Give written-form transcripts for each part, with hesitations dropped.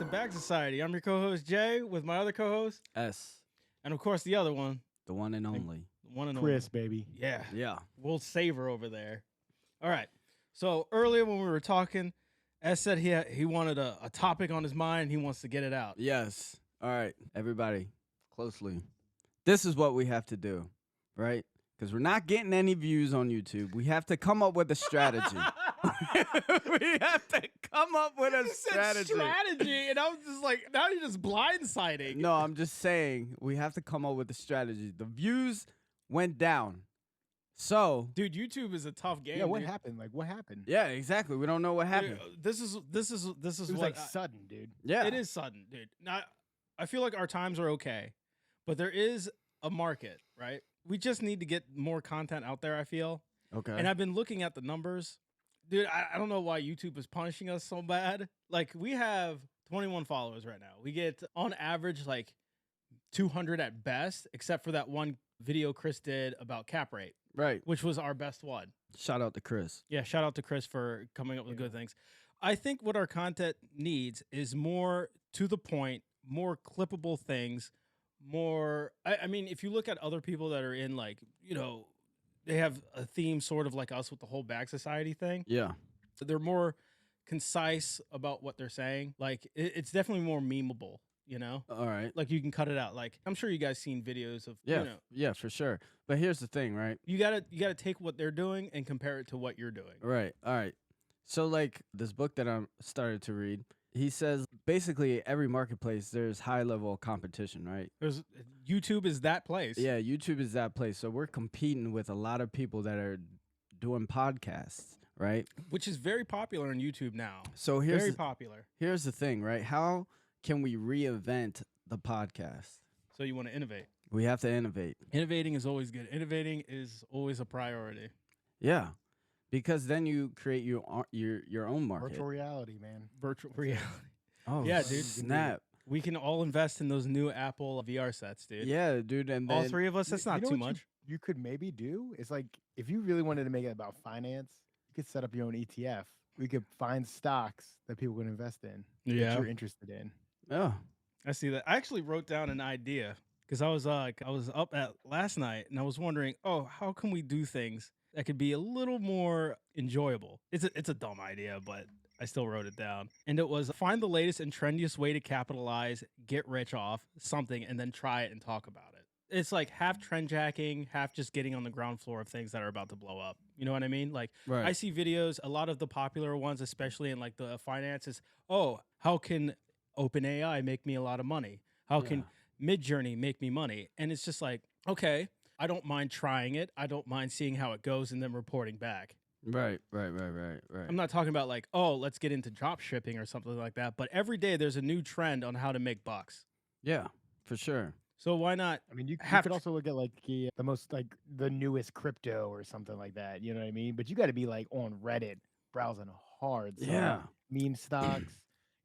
to Bag Society. I'm your co-host Jay with my other co-host S, and of course the other one, the one and only. one and Chris, only. baby. Yeah, Yeah. we'll save her over there. All right. So earlier when we were talking, S said he wanted a topic on his mind. He wants to get it out. Yes. All right, everybody, closely. This is what we have to do, right? Because we're not getting any views on YouTube. We have to come up with a strategy. We have to come up with a You said strategy. strategy, and I was just like, now you're just blindsiding. No, I'm just saying we have to come up with a strategy. The views went down. So, Dude, YouTube is a tough game. Yeah, what dude. happened? Like, what happened? yeah, exactly. We don't know what happened. This is It was what like sudden, dude. Yeah. It is sudden, dude. Now, I feel like our times are okay, but there is a market, right? We just need to get more content out there, I feel. Okay. And I've been looking at the numbers. Dude, I don't know why YouTube is punishing us so bad. Like, we have 21 followers right now. We get, on average, like 200 at best, except for that one video Chris did about cap rate, Right. which was our best one. Shout out to Chris. Yeah, shout out to Chris for coming up with good things. I think what our content needs is more to the point, more clippable things, more. I mean, if you look at other people that are in, like, they have a theme sort of like us with the whole Bag Society thing. Yeah. So they're more concise about what they're saying. Like, it's definitely more memeable, All right. Like, you can cut it out. Like, I'm sure you guys seen videos of, Yeah. Yeah, for sure. But here's the thing, right? you gotta take what they're doing and compare it to what you're doing. Right. All right. So, like, this book that I'm started to read, he says basically every marketplace there's high level competition, right? There's YouTube is that place. Yeah, YouTube is that place. So we're competing with a lot of people that are doing podcasts, right? Which is very popular on YouTube now. So Very popular. here's the thing, right? How can we reinvent the podcast? So you want to innovate. We have to innovate. Innovating is always good. Innovating is always a priority. Yeah. Because then you create your own market. Virtual reality, man. Virtual reality. Oh, Yeah, dude. Snap. We can all invest in those new Apple VR sets, dude. Yeah, dude. And then All three of us, that's not You know too what much. You could maybe do is like if you really wanted to make it about finance, you could set up your own ETF. We could find stocks that people would invest in that you're interested in. Oh. I see that. I actually wrote down an idea because I was up at last night and I was wondering, how can we do things that could be a little more enjoyable? It's a dumb idea, but I still wrote it down. And it was find the latest and trendiest way to capitalize, get rich off something, and then try it and talk about it. It's like half trend jacking, half just getting on the ground floor of things that are about to blow up. You know what I mean? Like, Right. I see videos, a lot of the popular ones, especially in like the finances. Oh, how can OpenAI make me a lot of money? How can Midjourney make me money? And it's just like, okay, I don't mind trying it. I don't mind seeing how it goes and then reporting back. Right. I'm not talking about like, let's get into drop shipping or something like that. But every day there's a new trend on how to make bucks. Yeah, for sure. So why not? I mean, you Have could to- also look at like the most like the newest crypto or something like that. You know what I mean? But you got to be like on Reddit browsing hard. son. Yeah. Meme stocks,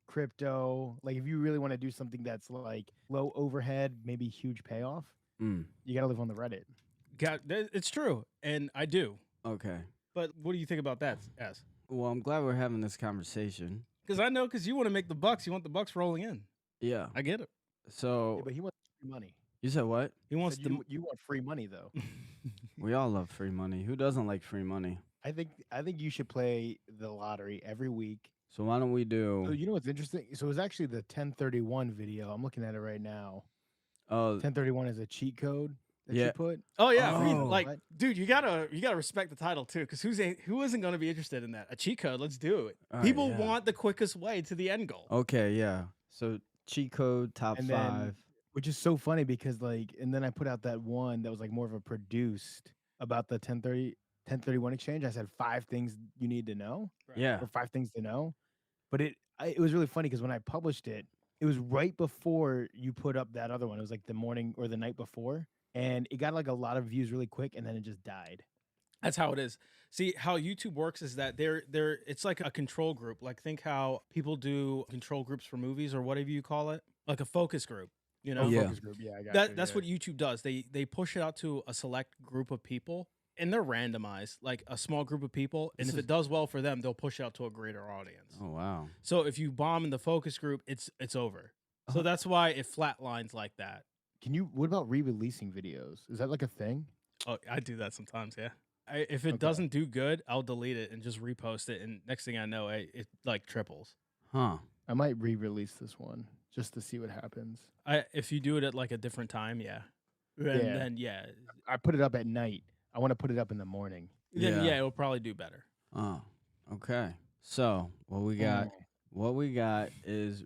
crypto. Like if you really want to do something that's like low overhead, maybe huge payoff, Mm. you got to live on the Reddit. It's true. And I do. Okay. But what do you think about that, S? Well, I'm glad we're having this conversation. Because you want to make the bucks. You want the bucks rolling in. Yeah. I get it. So Yeah, but he wants free money. you said what? He wants Said to. you want free money though. We all love free money. Who doesn't like free money? I think you should play the lottery every week. So why don't we So do? you know what's interesting? So it was actually the 1031 video. I'm looking at it right now. Oh, 1031 is a cheat code that Yeah. you put. Oh yeah, I mean, Oh. like, What? dude, you gotta respect the title too, because who isn't gonna be interested in that? A cheat code, let's do it. All right, People yeah. want the quickest way to the end goal. okay, yeah. So cheat code top And 5. then, which is so funny because like, and then I put out that one that was like more of a produced about the 1031 exchange. I said 5 things you need to know Yeah. or 5 things to know. But it was really funny because when I published it, it was right before you put up that other one. It was like the morning or the night before. And it got like a lot of views really quick and then it just died. That's how it is. See, how YouTube works is that it's like a control group. Like, think how people do control groups for movies or whatever you call it, like a focus group. You know, Yeah. Focus group. Yeah, I got you, that's yeah. what YouTube does. They push it out to a select group of people, And they're randomized, like a small group of people. And This if is- it does well for them, they'll push out to a greater audience. Oh wow. So if you bomb in the focus group, it's over. So Uh-huh. that's why it flatlines like that. What about re-releasing videos? Is that like a thing? Oh, I do that sometimes. Yeah. If it Okay. doesn't do good, I'll delete it and just repost it. And next thing I know, it like triples. Huh. I might re-release this one just to see what happens. If you do it at like a different time, yeah. And Yeah. then yeah. I put it up at night. I want to put it up in the morning. Then Yeah. it'll probably do better. Oh. Okay. So what we got? Mm. What we got is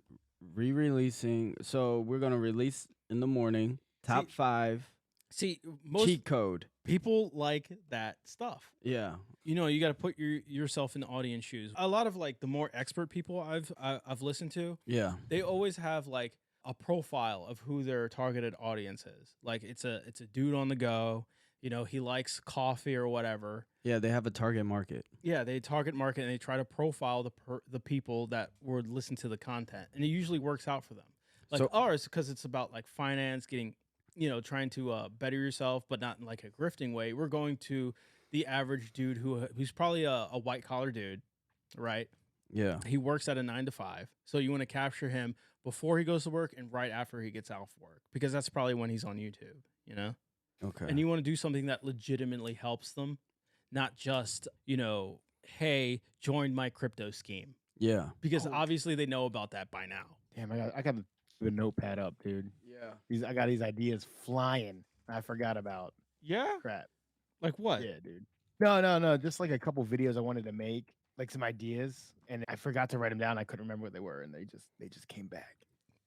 re-releasing. So we're gonna release in the morning. Top 5 See, most cheat code. people like that stuff. Yeah. You know, you got to put yourself in the audience shoes. A lot of like the more expert people I've listened to, Yeah. they always have like a profile of who their targeted audience is. Like it's a dude on the go. You know, he likes coffee or whatever. Yeah. They have a target market. Yeah, they target market and they try to profile the people that would listen to the content, and it usually works out for them. Like So- ours, because it's about like finance, getting, you know, trying to better yourself, but not in like a grifting way. We're going to the average dude who's probably a white collar dude, right? Yeah. He works at a 9 to 5, so you want to capture him before he goes to work and right after he gets out of work, because that's probably when he's on YouTube, you know. Okay. And you want to do something that legitimately helps them, not just, you know, hey, join my crypto scheme, yeah. because Oh. obviously they know about that by now. Damn, I got the notepad up, dude. Yeah. I got these ideas flying. I forgot about Yeah, crap. like what? Yeah, dude. No. Just like a couple videos I wanted to make, like some ideas, and I forgot to write them down. I couldn't remember what they were, and they just came back.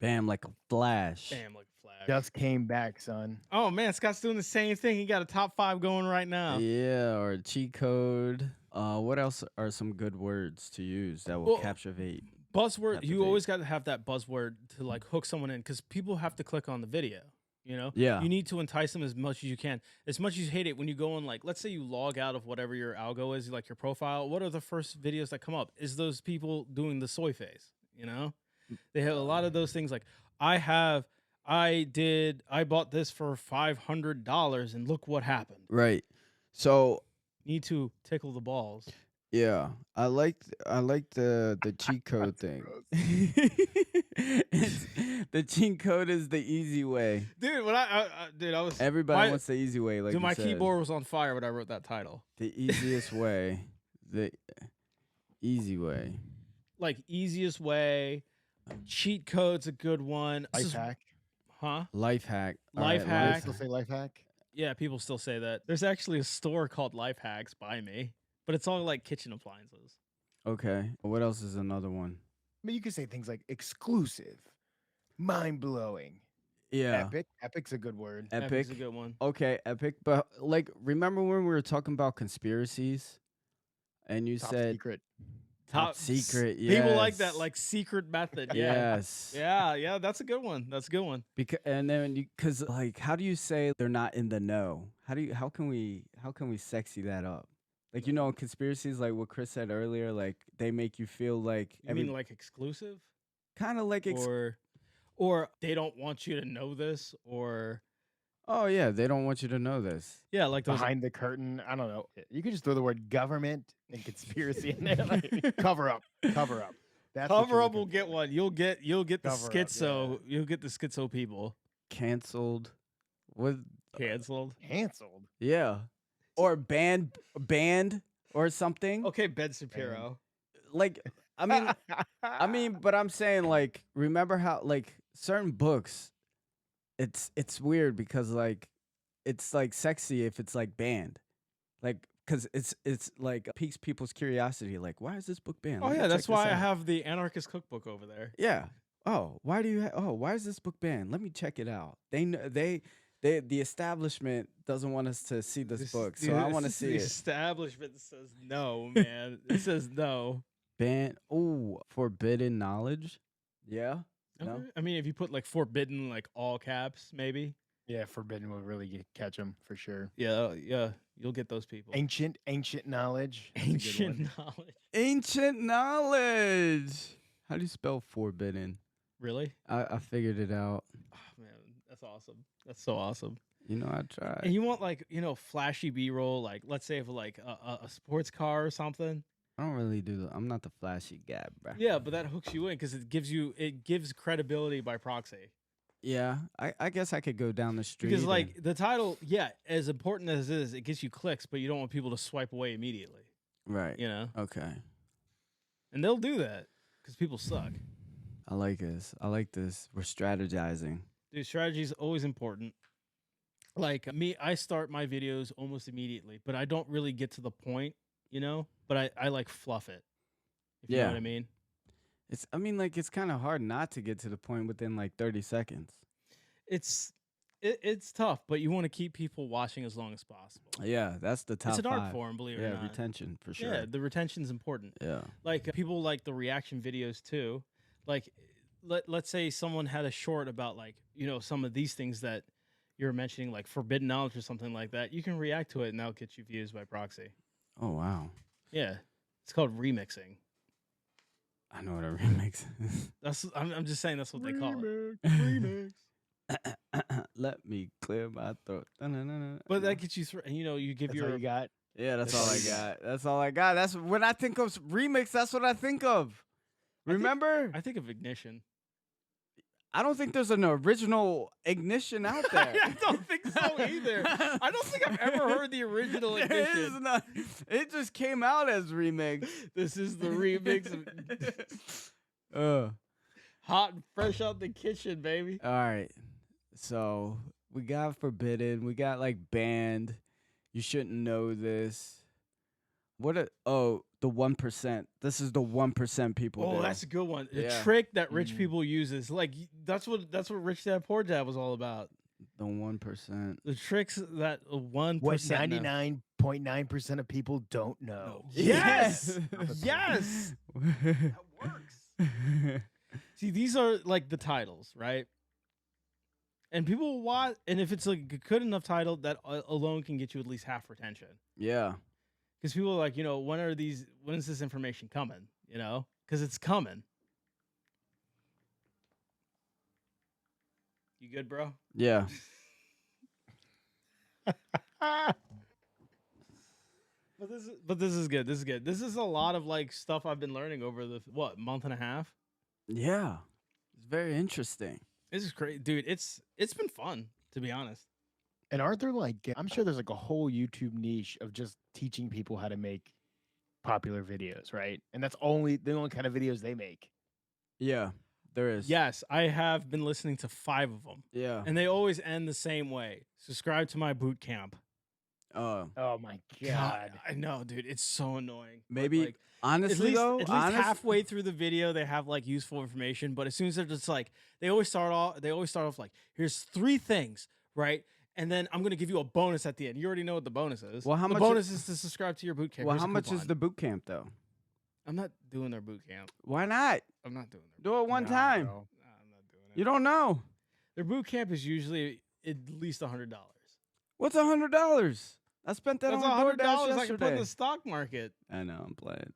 Bam, like a flash. Damn, like a flag. Just came back, son. Oh man, Scott's doing the same thing. He got a top 5 going right now. Yeah, or a cheat code. What else are some good words to use that will Well, captivate? Buzzword. You Captivate. always got to have that buzzword to like hook someone in, because people have to click on the video. You know. Yeah. You need to entice them as much as you can. As much as you hate it when you go on, like, let's say you log out of whatever your algo is, like your profile. What are the first videos that come up? Is those people doing the soy face? You know, they have a lot of those things. Like I bought this for $500 and look what happened. Right. So Need to tickle the balls. yeah, I like the cheat code thing. The cheat code is the easy way. Dude, when I was Everybody wants the easy way. Like dude, you my said. keyboard was on fire when I wrote that title. The easiest way. The easy way. Like easiest way, cheat code's a good one. This Life is- hack. Huh? Life hack. All Life Do hack. they still say life hack? Yeah, people still say that. There's actually a store called Life Hacks by me, but it's all like kitchen appliances. Okay. What else is another one? I mean, you could say things like exclusive, mind blowing, Yeah. epic. Epic's a good word. Epic. Epic's a good one. Okay, epic. But like, remember when we were talking about conspiracies, and you Top said secret. top secret? People like that, yes. like secret method. Yeah. Yes. Yeah, that's a good one. That's a good one. Because and then because like, how do you say they're not in the know? How can we sexy that up? Like, you know, conspiracies, like what Chris said earlier, like they make you feel like You mean like exclusive? kind of like Or they don't want you to know this, or oh yeah, they don't want you to know this. yeah, like those Behind the curtain. I don't know. You could just throw the word government and conspiracy in there. Like, cover up. Cover up. That's what cover you're up will looking get for. one. You'll get the Cover up, schizo. You'll get the schizo people Canceled. What? canceled. Canceled. Yeah. Or banned or something. Okay, Ben Shapiro. Like I mean, but I'm saying like, remember how like certain books, it's weird because like it's like sexy if it's like banned, like because it's like piques people's curiosity. Like, why is this book banned? Oh Let me yeah, check that's this why I out. have the Anarchist Cookbook over there. Yeah. Oh, why do you? Oh, why is this book banned? Let me check it out. The establishment doesn't want us to see this book, so I want to see The it. establishment says no, man. It says no. Ban. Ooh, forbidden knowledge. Yeah. No? Okay. I mean, if you put like forbidden, like all caps, maybe. Yeah, forbidden will really catch them for sure. Yeah, you'll get those people. Ancient knowledge. That's a good Ancient one. knowledge. Ancient knowledge. How do you spell forbidden? Really? I figured it out. Oh, man, that's awesome. That's so awesome. You know, I tried. And you want like, flashy B-roll, like let's say of like a sports car or something. I don't really do. I'm not the flashy guy, bro. Yeah, but that hooks you in because it gives credibility by proxy. Yeah, I guess I could go down the street. Because like the title, yeah, as important as it is, it gets you clicks, but you don't want people to swipe away immediately. Right. Okay. And they'll do that because people suck. I like this. We're strategizing. Dude, strategy is always important. Like me, I start my videos almost immediately, but I don't really get to the point, but I like fluff it. If you know what I mean. It's kind of hard not to get to the point within like 30 seconds. It's tough, but you want to keep people watching as long as possible. Yeah, that's the top It's an art 5. form, believe it or not. Yeah, retention for sure. Yeah, the retention's important. Yeah. Like people like the reaction videos too. Like let's say someone had a short about like, some of these things that you're mentioning, like forbidden knowledge or something like that. You can react to it and that'll get you views by proxy. Oh, wow. Yeah. It's called remixing. I know what a remix is. I'm just saying that's what they call it. Remix. Let me clear my throat. But that gets you through, and you give That's all you got. Yeah, that's all I got. That's all I got. That's when I think of remix. That's what I think of. Remember? I think of ignition. I don't think there's an original ignition out there. I don't think so either. I don't think I've ever heard the original ignition. It just came out as remix. This is the remix of hot and fresh out the kitchen, baby. All right. So we got forbidden. We got like banned. You shouldn't know this. The 1%. This is the 1% people. Oh, do. that's a good one. A Yeah. trick that rich people uses. Like that's what Rich Dad Poor Dad was all about. The 1%. The tricks that 1%. What 99.9% of people don't know. Yes. Yes. That works. See, these are like the titles, right? And people will watch, and if it's like a good enough title, that alone can get you at least half retention. Yeah. Because people are like, when is this information coming? Because it's coming. You good, bro? Yeah. But this is good. This is good. This is a lot of like stuff I've been learning over the month and a half. Yeah. It's very interesting. This is crazy, dude. It's been fun, to be honest. And aren't there I'm sure there's like a whole YouTube niche of just teaching people how to make popular videos, right? And that's the only kind of videos they make. Yeah, there is. Yes, I have been listening to 5 of them. Yeah. And they always end the same way. Subscribe to my boot camp. Oh my God. I know, dude. It's so annoying. But, Maybe like, honestly though, at least halfway through the video, they have like useful information. But as soon as they're just like, they always start off like, here's 3 things, right? And then I'm gonna give you a bonus at the end. You already know what the bonus is. Well, how the much bonus is to subscribe to your boot camp. Well, Here's how a much is coupon. the boot camp though? I'm not doing their boot camp. Why not? I'm not doing their. Do it one time. Nah, I'm not doing it. You don't know. Their boot camp is usually at least $100. What's $100? I spent that That's on $100 DoorDash I can put in yesterday. the stock market. I know. I'm playing.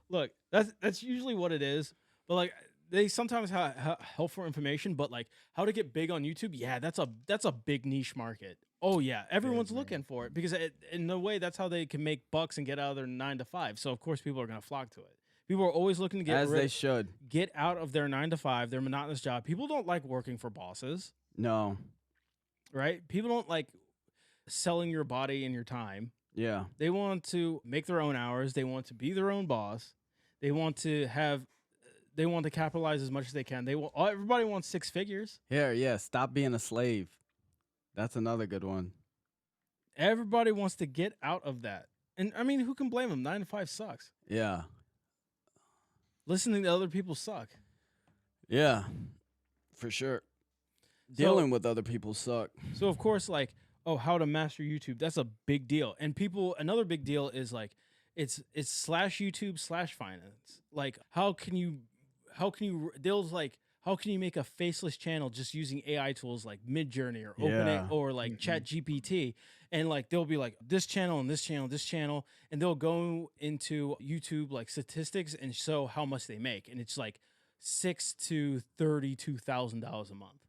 Look, that's usually what it is. But like they sometimes have helpful information, but like how to get big on YouTube, yeah, that's a big niche market. Oh yeah, everyone's looking for it because in a way that's how they can make bucks and get out of their 9 to 5. So of course people are gonna flock to it. People are always looking to They should. get out of their 9 to 5, their monotonous job. People don't like working for bosses, No. right? People don't like selling your body and your time. Yeah. They want to make their own hours. They want to be their own boss. They want to capitalize as much as they can. Everybody wants 6 figures. Yeah. Stop being a slave. That's another good one. Everybody wants to get out of that. And I mean, who can blame them? 9 to 5 sucks. Yeah. Listening to other people suck. Yeah. For sure. Dealing with other people suck. So of course, like, how to master YouTube. That's a big deal. And another big deal is like, it's /YouTube/finance. Like, how can you make a faceless channel just using AI tools like Midjourney or OpenAI or like ChatGPT, and like they'll be like this channel and this channel, and they'll go into YouTube like statistics and show how much they make, and it's like $6,000 to $32,000 a month.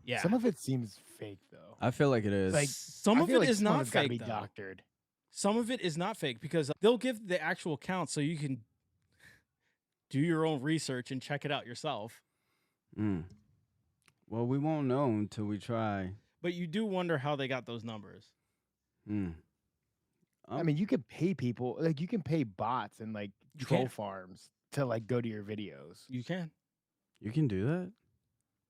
Yeah. Some of it seems fake though. I feel like it is. Like Some I of feel it like is some of not it's gotta fake be though. doctored. Some of it is not fake because they'll give the actual count so you can do your own research and check it out yourself. Mm. Well, we won't know until we try. But you do wonder how they got those numbers. Mm. I mean, you could pay people, like you can pay bots and like You troll can. farms to like go to your videos. You can. You can do that?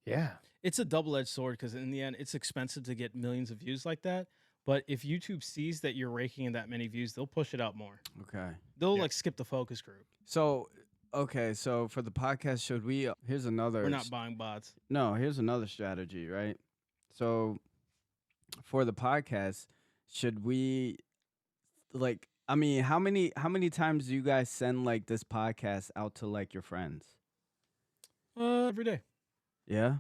Yeah. It's a double-edged sword because in the end, it's expensive to get millions of views like that. But if YouTube sees that you're raking in that many views, they'll push it out more. Okay. They'll Yeah. like skip the focus group. So, okay, so for the podcast, should we? Here's another. We're not buying bots. No, here's another strategy, right? So, for the podcast, should we, like? I mean, how many times do you guys send like this podcast out to like your friends? Every day. Yeah.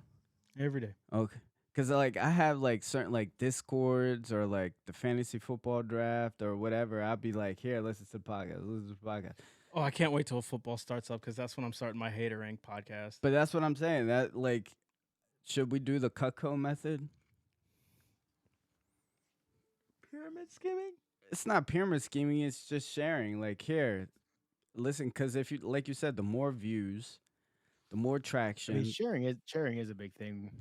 Every day. Okay. Because like I have like certain like Discords or like the fantasy football draft or whatever. I'll be like, here, listen to the podcast. Listen to the podcast. Oh, I can't wait till football starts up because that's when I'm starting my Hater Rank podcast. But that's what I'm saying. That like, should we do the Cutco method? Pyramid skimming? It's not pyramid scheming. It's just sharing. Like here, listen. Because if you like you said, the more views, the more I traction. mean, sharing is a big thing.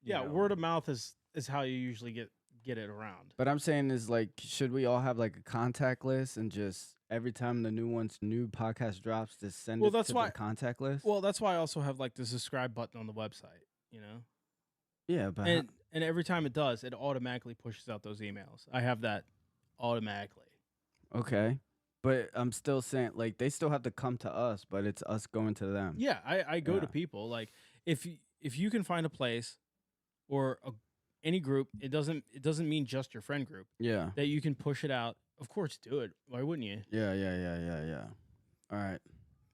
you Yeah, know. word of mouth is how you usually get it around. But I'm saying is like, should we all have like a contact list and just every time the new podcast drops, just send Well, it that's to why- the contact list? Well, that's why I also have like the subscribe button on the website, you know? yeah, but And every time it does, it automatically pushes out those emails. I have that automatically. okay. But I'm still saying like they still have to come to us, but it's us going to them. Yeah, I go Yeah. to people like if you can find a place or any group, it doesn't mean just your friend group Yeah. that you can push it out. Of course, do it. Why wouldn't you? Yeah. All right.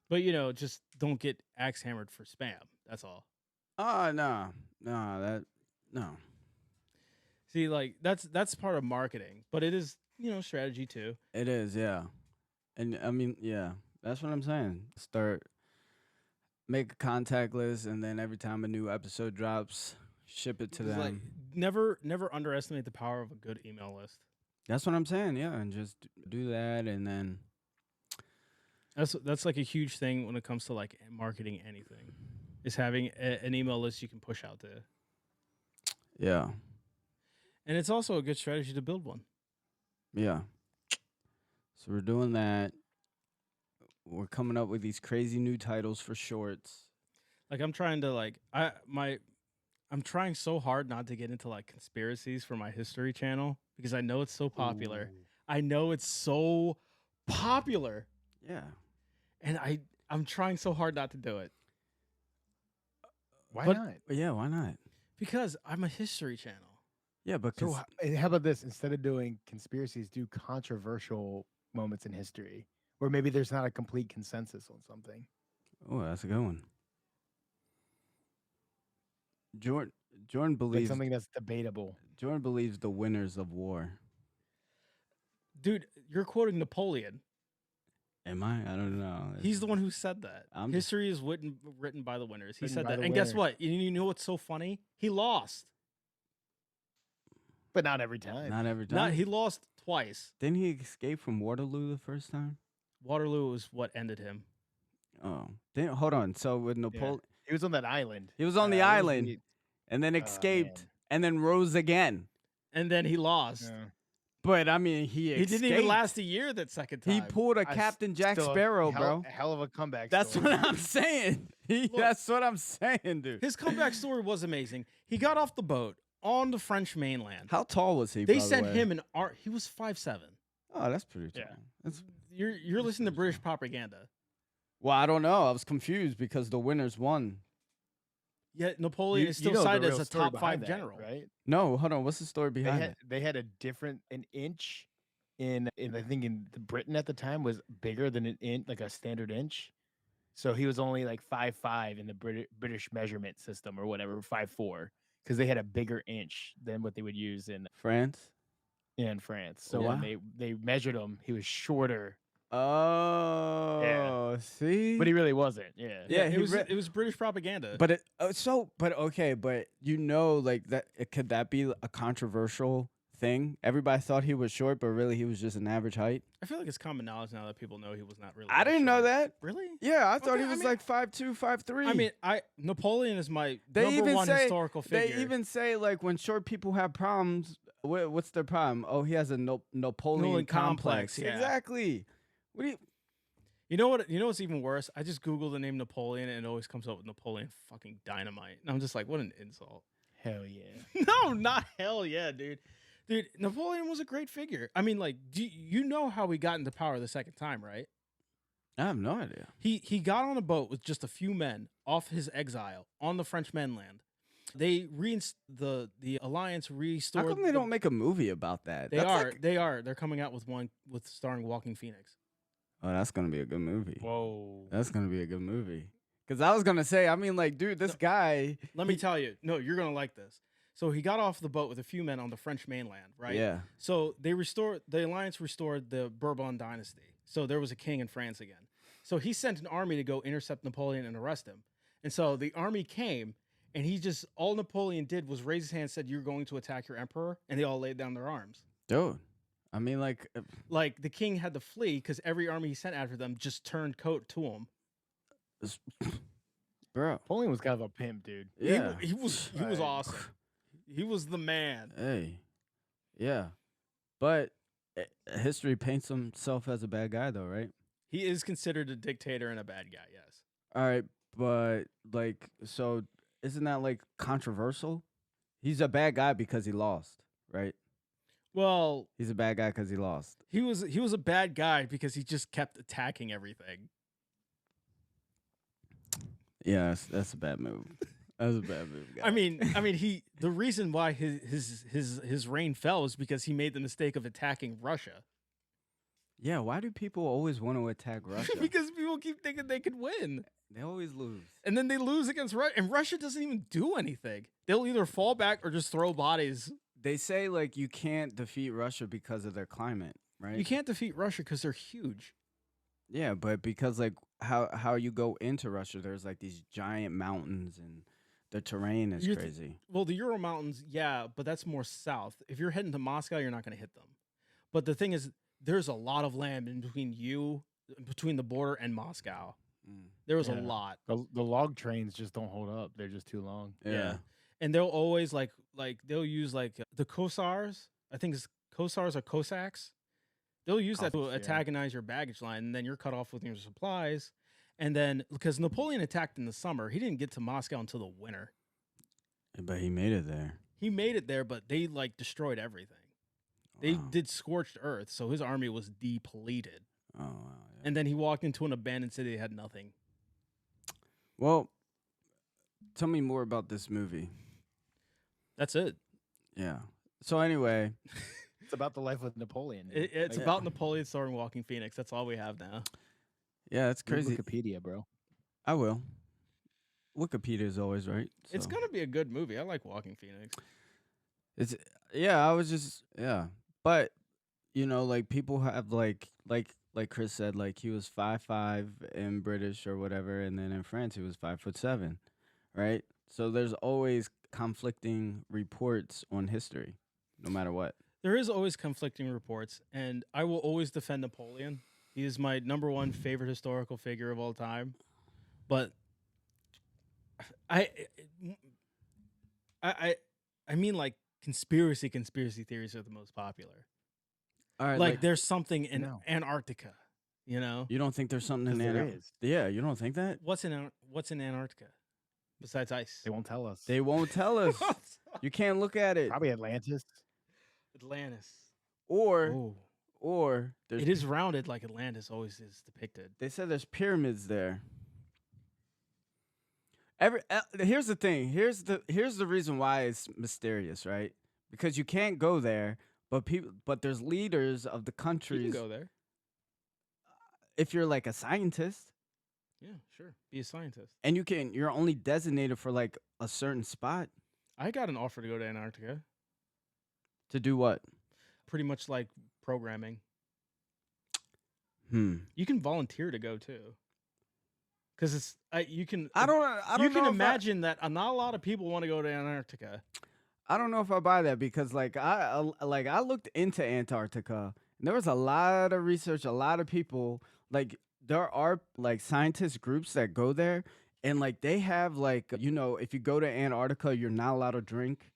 But just don't get axe hammered for spam. That's all. Oh no. No. See, like that's part of marketing, but it is strategy too. It is, yeah. And I mean, yeah. That's what I'm saying. Make a contact list and then every time a new episode drops, ship it to It's them. like, never underestimate the power of a good email list. That's what I'm saying, yeah. And just do that and then That's like a huge thing when it comes to like marketing anything. Is having an email list you can push out to. yeah. And it's also a good strategy to build one. Yeah. So we're doing that. We're coming up with these crazy new titles for shorts. Like I'm trying to I'm trying so hard not to get into like conspiracies for my history channel because I know it's so popular. Ooh. I know it's so popular, Yeah. and I'm trying so hard not to do it Why But- not? But yeah, why not? because I'm a history channel. Yeah, but So how about this? Instead of doing conspiracies, do controversial moments in history, where maybe there's not a complete consensus on something. oh, that's a good one. Jordan Like believes something that's debatable. Jordan believes the winners of war. Dude, you're quoting Napoleon. Am I? I don't know. He's the one who said that. I'm just- History is written by the winners. He Written said by that. the And guess winners. what? You know what's so funny? He lost. But not every time. Not every time. Not he lost twice. Didn't he escape from Waterloo the first time? Waterloo was what ended him. Oh, hold on. So with Napoleon, He was on that island. he was on the it was island the- and then Oh, escaped man. and then rose again. And then he lost. Yeah. But I mean, He didn't even last a year that second time. He pulled a I Captain Jack Still a Sparrow, hell, bro. a hell of a comeback. That's story. what I'm saying. Look. That's what I'm saying, dude. His comeback story was amazing. He got off the boat on the French mainland. How tall was he? They by the sent way? him an art. He was 5'7". Oh, that's pretty tall. Yeah. That's You're listening to British propaganda. well, I don't know. I was confused because the winners won. Yet Napoleon is still know the cited real as a story top behind 5 that, general. right? No, hold on. What's the story They behind had it? they had an inch in I think in Britain at the time was bigger than an inch, like a standard inch. So he was only like 5'5" in the British measurement system or whatever, 5'4", because they had a bigger inch than what they would use in France. France. So Wow. when they measured him, he was shorter Oh, see? But he really wasn't. Yeah. Yeah, it he was re- it was British propaganda. But okay, but like that could that be a controversial thing? Everybody thought he was short, but really he was just an average height. I feel like it's common knowledge now that people know he was not really. I that didn't know short. that. Really? Yeah, I thought Okay, he I was mean- like 5'2", 5'3". I mean, Napoleon is my They number even one say- historical figure. They even say like when short people have problems, what's their problem? Oh, he has a Napoleon complex. yeah. Exactly. What do you? You know what? You know what's even worse? I just Googled the name Napoleon and it always comes up with Napoleon fucking Dynamite. And I'm just like, what an insult. Hell yeah. No, not hell yeah, dude. Dude, Napoleon was a great figure. I mean, like, you know how he got into power the second time, right? I have no idea. He got on a boat with just a few men off his exile on the French mainland. They the alliance How restored. come they don't make a movie about that? They That's are. like- They are. They're coming out with one with starring Walking Phoenix. oh, that's gonna be a good movie. Whoa. That's gonna be a good movie. Cause I was gonna say, I mean, like, dude, this guy. Let me tell you. No, you're gonna like this. So he got off the boat with a few men on the French mainland, right? Yeah. So the alliance restored the Bourbon dynasty. So there was a king in France again. So he sent an army to go intercept Napoleon and arrest him. And so the army came, and all Napoleon did was raise his hand and said, "You're going to attack your emperor," and they all laid down their arms. Dude. I mean, like, Like the king had to flee because every army he sent after them just turned coat to him. bro. Napoleon was kind of a pimp, dude. Yeah. He was Right. awesome. He was the man. Hey. Yeah. But history paints himself as a bad guy, though, right? He is considered a dictator and a bad guy. Yes. All right. But, like, so isn't that, like, controversial? He's a bad guy because he lost, right? Well, He's a bad guy because he lost. he was a bad guy because he just kept attacking everything. Yeah, that's a bad move. That's a bad move, guys. I mean, the reason why his reign fell is because he made the mistake of attacking Russia. Yeah, why do people always want to attack Russia? Because people keep thinking they could win. They always lose. And then they lose against Russia, and Russia doesn't even do anything. They'll either fall back or just throw bodies. They say, like, you can't defeat Russia because of their climate, right? You can't defeat Russia because they're huge. Yeah, but because, like, how you go into Russia, there's, like, these giant mountains, and the terrain is crazy. Well, the Ural Mountains, yeah, but that's more south. If you're heading to Moscow, you're not going to hit them. But the thing is, there's a lot of land in between the border and Moscow. There was a Yeah. lot. The log trains just don't hold up. They're just too long. Yeah. And they'll always like they'll use like the Cossars. I think it's Cossars or Cossacks. They'll use that to Cossacks, yeah. antagonize your baggage line, and then you're cut off with your supplies. And then because Napoleon attacked in the summer, he didn't get to Moscow until the winter. But he made it there. He made it there, but they like destroyed everything. They Wow. did scorched earth, so his army was depleted. Oh, wow. Yeah. And then he walked into an abandoned city that had nothing. Well, tell me more about this movie. That's it. Yeah. So anyway, It's about the life of Napoleon. dude. It's Like, about Napoleon starring Walking Phoenix. That's all we have now. yeah, it's read crazy. Wikipedia, bro. I will. Wikipedia is always right. It's so. gonna be a good movie. I like Walking Phoenix. It's I was just but you know, like people have like Chris said, like he was 5'5" in British or whatever, and then in France he was 5'7", right? So there's always conflicting reports on history, no matter what. There is always conflicting reports, and I will always defend Napoleon. He is my number one favorite historical figure of all time. But I mean, like conspiracy theories are the most popular. All right, Like there's something in No. Antarctica, you know? you don't think there's something in 'Cause there Antarctica? is. Yeah, you don't think that? What's in Antarctica besides ice? They won't tell us. They won't tell us. You can't look at it. Probably Atlantis. Atlantis. Or Oh, there's it is rounded like Atlantis always is depicted. They said there's pyramids there. Here's the thing. Here's the reason why it's mysterious, right? Because you can't go there, but there's leaders of the You can countries. go there. If you're like a scientist, Yeah, sure. Be a scientist. and you're only designated for like a certain spot I got an offer to go to Antarctica. to do what? Pretty much like programming. You can volunteer to go too, because it's you can I don't you can know imagine that not a lot of people want to go to Antarctica. I don't know if I buy that because like I looked into Antarctica and there was a lot of research, a lot of people like there are like scientist groups that go there and like they have like if you go to Antarctica you're not allowed to drink.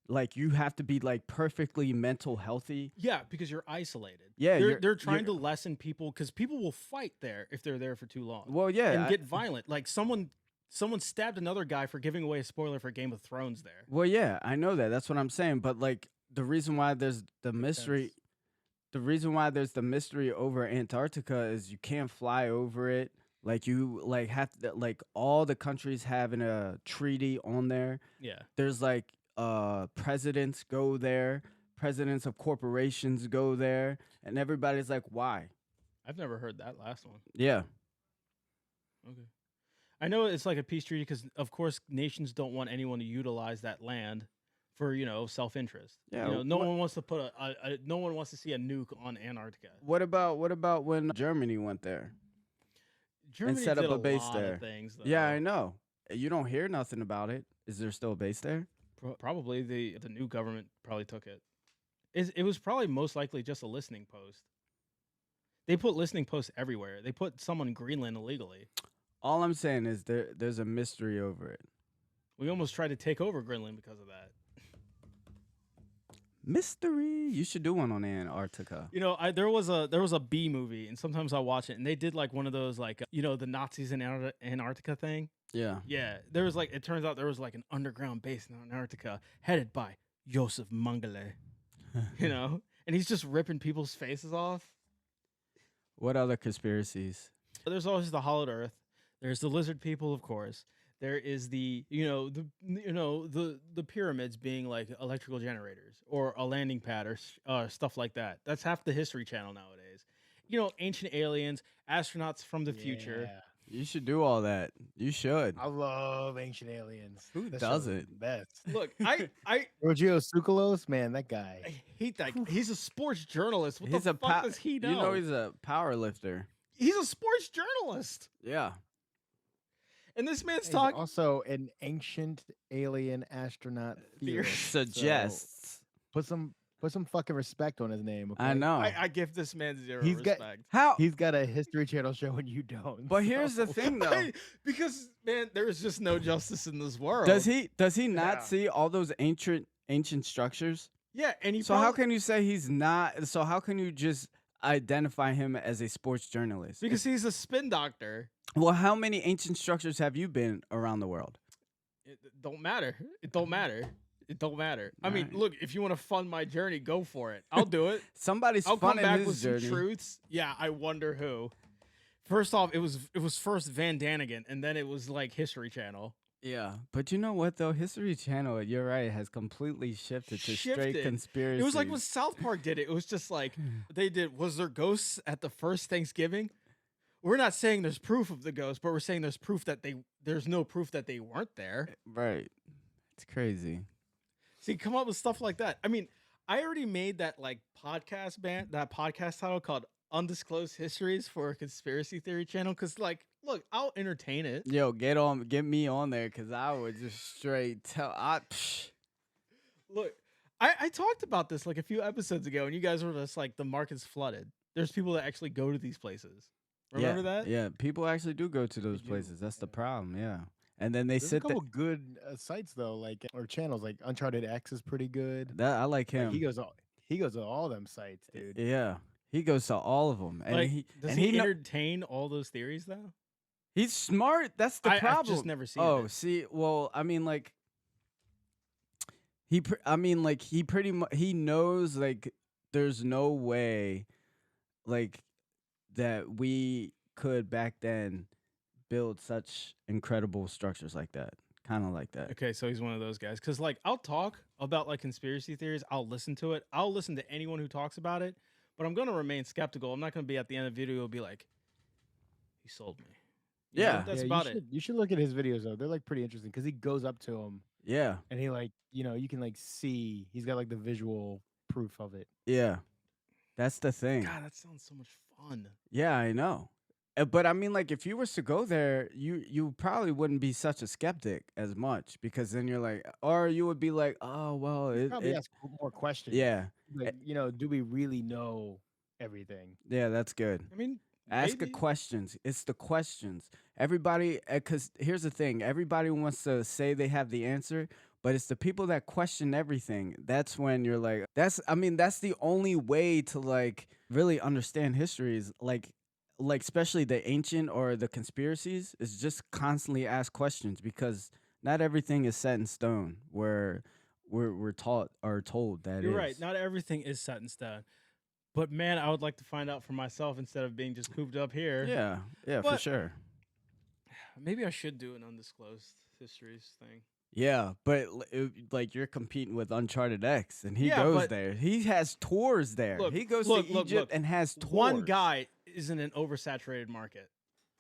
Like you have to be like perfectly mental healthy. Yeah, because you're isolated. Yeah, They're trying to lessen people because people will fight there if they're there for too long. Well, yeah, and get violent. Like someone stabbed another guy for giving away a spoiler for Game of Thrones there. Well, yeah, I know that. That's what I'm saying. But like the reason why there's the mystery, the reason why there's the mystery over Antarctica is you can't fly over it. Like you like have to like all the countries having a treaty on there. Yeah. There's like presidents go there, presidents of corporations go there, and everybody's like, why? I've never heard that last one. Yeah. Okay. I know it's like a peace treaty because, of course, nations don't want anyone to utilize that land for self-interest. Yeah. No one wants to put no one wants to see a nuke on Antarctica. What about when Germany went there Germany and set up did a base lot there? Of things, though. Yeah, I know. You don't hear nothing about it. Is there still a base there? Probably the new government probably took it. It was probably most likely just a listening post. They put listening posts everywhere. They put some on Greenland illegally. All I'm saying is there's a mystery over it. We almost tried to take over Greenland because of that. Mystery. You should do one on Antarctica. There was a B movie, and sometimes I watch it, and they did like one of those like the Nazis in Antarctica thing. Yeah. Yeah, there was like it turns out there was like an underground base in Antarctica headed by Joseph Mengele. And he's just ripping people's faces off. What other conspiracies? There's always the Hollowed Earth. There's the lizard people, of course. There is the pyramids being like electrical generators or a landing pad or stuff like that. That's half the History Channel nowadays. Ancient aliens, astronauts from the future. You should do all that. You should. I love Ancient Aliens. Who That show is doesn't? the best. Look, I Sergio Tsoukalos, man, that guy. I hate that. He's a sports journalist. What He's the a fuck does he know? He's a power lifter. He's a sports journalist. Yeah. And this man's He's talking. also an ancient alien astronaut theorist. Suggests. So put some fucking respect on his name. Okay? I know. I give this man zero He's got- respect. How? He's got a History Channel show and you don't. But here's the so- thing, though. Because man, there is just no justice in this world. Does he not Yeah. see all those ancient structures? Yeah, and he. So how can you say he's not? So how can you just identify him as a sports journalist? Because he's a spin doctor. Well, how many ancient structures have you been around the world? It don't matter. It don't matter. It don't matter. I mean, Alright. look, if you want to fund my journey, go for it. I'll do it. Somebody's I'll come funding back his with journey. some truths. Yeah, I wonder who. First off, it was first Van Danigan, and then it was like History Channel. Yeah, but you know what though? History Channel, you're right, has completely shifted to straight Shifted. conspiracy. It was like when South Park did it. It was just like they did. Was there ghosts at the first Thanksgiving? We're not saying there's proof of the ghost, but we're saying there's no proof that they weren't there. Right. It's crazy. See, come up with stuff like that. I mean, I already made that like that podcast title called Undisclosed Histories for a Conspiracy Theory Channel. Cause like, look, I'll entertain it. Yo, get me on there because I would just straight tell. Look, I talked about this like a few episodes ago, and you guys were just like, the market's flooded. There's people that actually go to these places. Remember that? Yeah, people actually do go to those do, places. That's the yeah. problem. Yeah, and then they There's a sit there. couple good sites though, like or channels. Like Uncharted X is pretty good. That I like him. Like, he goes to all them sites, dude. Yeah, he goes to all of them, and Like, does and he kno- entertain all those theories though? he's smart. That's the problem. I've just never seen Oh, it. see, well, I mean, like, he pretty much he knows like there's no way, like, that we could back then build such incredible structures like that, kind of like that. Okay, so he's one of those guys. Because, like, I'll talk about, like, conspiracy theories. I'll listen to it. I'll listen to anyone who talks about it. But I'm going to remain skeptical. I'm not going to be at the end of the video be like, he sold me. You know, Yeah. that's Yeah, about it. You should look at his videos though. They're like pretty interesting because he goes up to him Yeah, and he like you can like see he's got like the visual proof of it. yeah, that's the thing. God, that sounds so much fun. Yeah, I know. But I mean, like, if you was to go there, you probably wouldn't be such a skeptic as much because then you're like, or you would be like, oh well, You probably it ask more questions. yeah, Like, eh, do we really know everything? yeah, that's good. I mean, Ask the maybe. questions. It's the questions. Everybody, because here's the thing: everybody wants to say they have the answer, but it's the people that question everything. That's when you're like, that's. I mean, that's the only way to like really understand history is like especially the ancient or the conspiracies is just constantly ask questions because not everything is set in stone. Where we're taught or told that You're right. is. Not everything is set in stone. But man, I would like to find out for myself instead of being just cooped up here. Yeah, yeah, for But sure. maybe I should do an undisclosed histories thing. Yeah, but like you're competing with Uncharted X, and he Yeah, goes but there. He has tours there. look, He goes look, to look, Egypt look. and has tours. One guy is in an oversaturated market.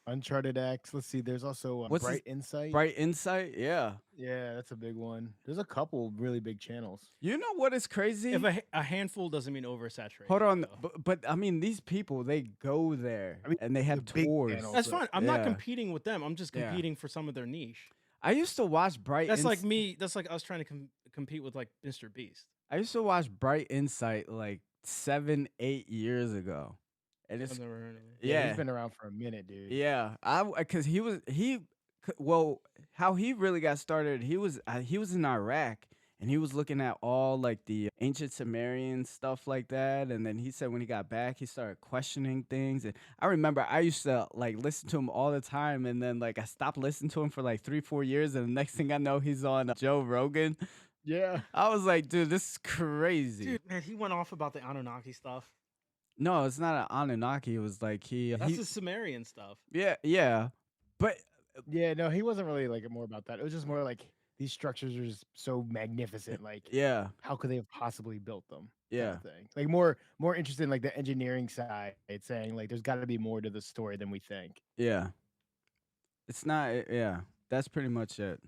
Uncharted X. Let's see. There's also What's his- Bright Insight. Bright Insight. Yeah. Yeah, that's a big one. There's a couple really big channels. You know what is crazy? If a handful doesn't mean oversaturated. Hold on, though. but I mean these people they go there I mean, and they have the big tours. channels. That's fine. I'm not Yeah. competing with them. I'm just Yeah. competing for some of their niche. I used to watch Bright. That's like me. That's like us trying to compete with like Mr. Beast. I used to watch Bright Insight like 7-8 years ago, and it's I've never heard of it. yeah. He's been around for a minute, dude. Yeah, because well, how he really got started. He was in Iraq and he was looking at all like the ancient Sumerian stuff like that. And then he said when he got back, he started questioning things. And I remember I used to like listen to him all the time, and then like I stopped listening to him for like 3-4 years, and the next thing I know, he's on Joe Rogan. Yeah. I was like, dude, this is crazy. Dude, man, he went off about the Anunnaki stuff. No, it's not an Anunnaki. It was like That's the Sumerian stuff. yeah, but Yeah, no, he wasn't really like more about that. It was just more like these structures are just so magnificent. Like, yeah, how could they have possibly built them? yeah. Thing. Like more interested in like the engineering side. It's saying like there's got to be more to the story than we think. Yeah. It's not yeah. That's pretty much it.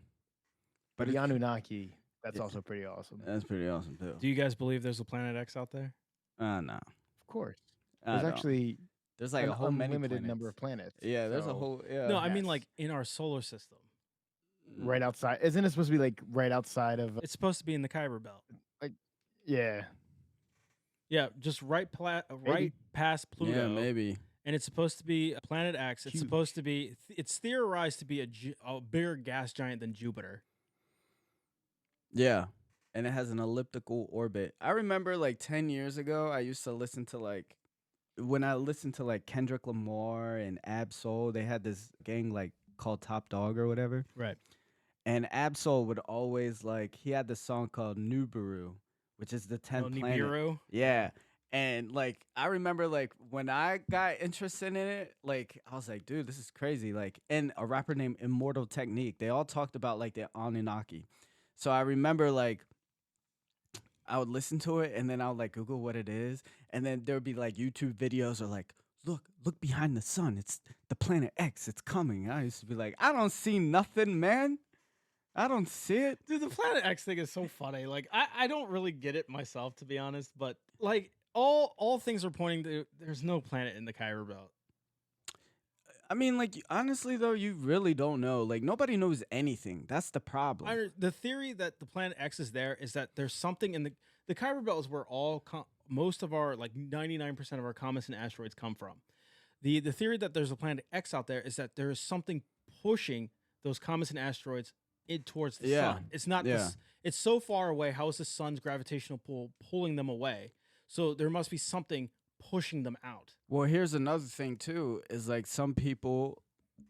But the it's- Anunnaki, that's Yeah. also pretty awesome. That's pretty awesome too. Do you guys believe there's a planet X out there? No. Of course. I There's don't. actually There's like an a whole many unlimited number of planets. planets. Yeah, there's a so whole yeah. No, I mean yes. like in our solar system. right outside. Isn't it supposed to be like right outside of It's supposed to be in the Kuiper Belt. yeah. Yeah, just right past Pluto. Yeah, maybe. And it's supposed to be planet X. It's Huge. supposed to be. It's theorized to be a bigger gas giant than Jupiter. Yeah. And it has an elliptical orbit. I remember like 10 years ago, I used to listen to like when I listened to like Kendrick Lamar and Ab-Soul, they had this gang like called Top Dog or whatever. Right. And Ab-Soul would always like he had this song called Nibiru, which is the 10th planet. Nibiru. Yeah. And like I remember like when I got interested in it, like I was like, dude, this is crazy. Like, and a rapper named Immortal Technique, they all talked about like the Anunnaki. So I remember like I would listen to it and then I would like Google what it is. And then there would be like YouTube videos or like, look behind the sun. It's the planet X. It's coming. I used to be like, I don't see nothing, man. I don't see it. Dude, the planet X thing is so funny. Like I don't really get it myself, to be honest. But like all things are pointing to there's no planet in the Kuiper Belt. I mean, like, honestly, though, you really don't know. Like, nobody knows anything. That's the problem. The theory that the planet X is there is that there's something in the Kuiper Belt is where most of our like 99% of our comets and asteroids come from. The theory that there's a planet X out there is that there is something pushing those comets and asteroids towards the Yeah. sun. It's not Yeah. this. It's so far away. How is the sun's gravitational pull pulling them away? So there must be something pushing them out. Well, here's another thing, too, is like some people,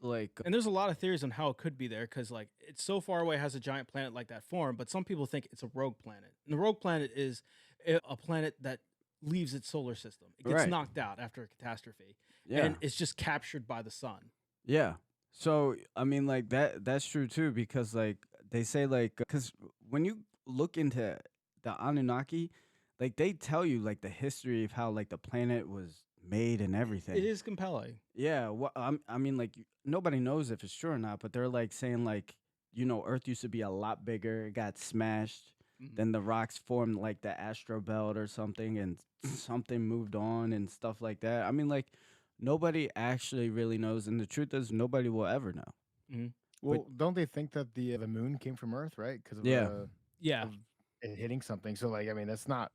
like, And there's a lot of theories on how it could be there because like it's so far away, has a giant planet like that form, but some people think it's a rogue planet. And the rogue planet is a planet that leaves its solar system. It gets Right. knocked out after a catastrophe. yeah. And it's just captured by the sun. Yeah. So, I mean, like, that's true, too, because, like, they say, like, because when you look into the Anunnaki, like, they tell you, like, the history of how, like, the planet was made and everything. It is compelling. Yeah, well, I mean, like nobody knows if it's true or not, but they're like saying like, you know, Earth used to be a lot bigger, it got smashed, Mhm. then the rocks formed like the astro belt or something, and something moved on and stuff like that. I mean, like nobody actually really knows, and the truth is, nobody will ever know. Mhm. But Well, don't they think that the moon came from Earth, right? Because yeah, Yeah, of it hitting something. So like, I mean, that's not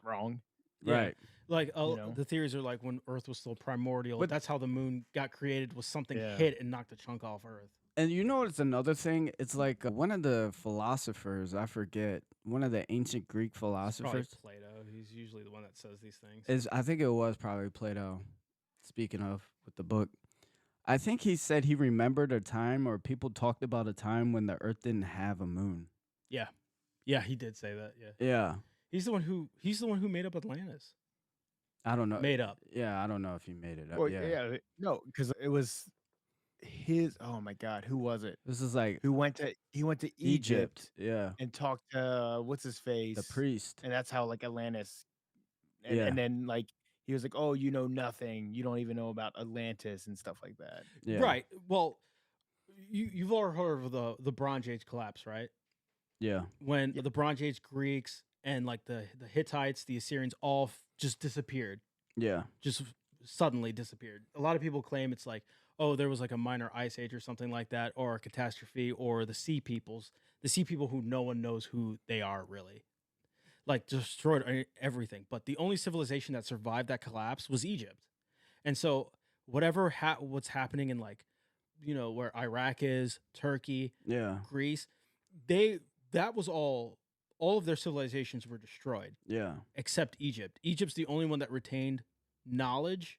wrong, yeah. right. Like you know? the theories are like when Earth was still primordial. But That's how the moon got created. Was something Yeah. hit and knocked a chunk off Earth. and you know what's another thing? It's like one of the philosophers, I forget, one of the ancient Greek It's probably philosophers Plato. He's usually the one that says these things. is I think it was probably Plato. Speaking of with the book, I think he said he remembered a time or people talked about a time when the Earth didn't have a moon. Yeah, yeah. He did say that. Yeah, Yeah, he's the one who made up Atlantis. I don't know. Made up. Yeah, I don't know if he made it up. Well, Yeah, yeah, no, because it was his. Oh my God, who was it? this is like Who went to he went to Egypt. Egypt Yeah, and talked to what's his the face, priest. and that's how like Atlantis, Yeah, and then like he was like, oh, you know nothing, you don't even know about Atlantis and stuff like that. yeah, Right. Well, you've all heard of the Bronze Age collapse, right? yeah, When Yeah, the Bronze Age Greeks and like the Hittites, the Assyrians, all just disappeared, yeah, just suddenly disappeared. A lot of people claim it's like, oh, there was like a minor ice age or something like that, or a catastrophe, or the sea people who no one knows who they are really, like destroyed everything. But the only civilization that survived that collapse was Egypt. And so what's happening in like, where Iraq is, Turkey, yeah, Greece, they that was all of their civilizations were destroyed yeah. except Egypt. Egypt's the only one that retained knowledge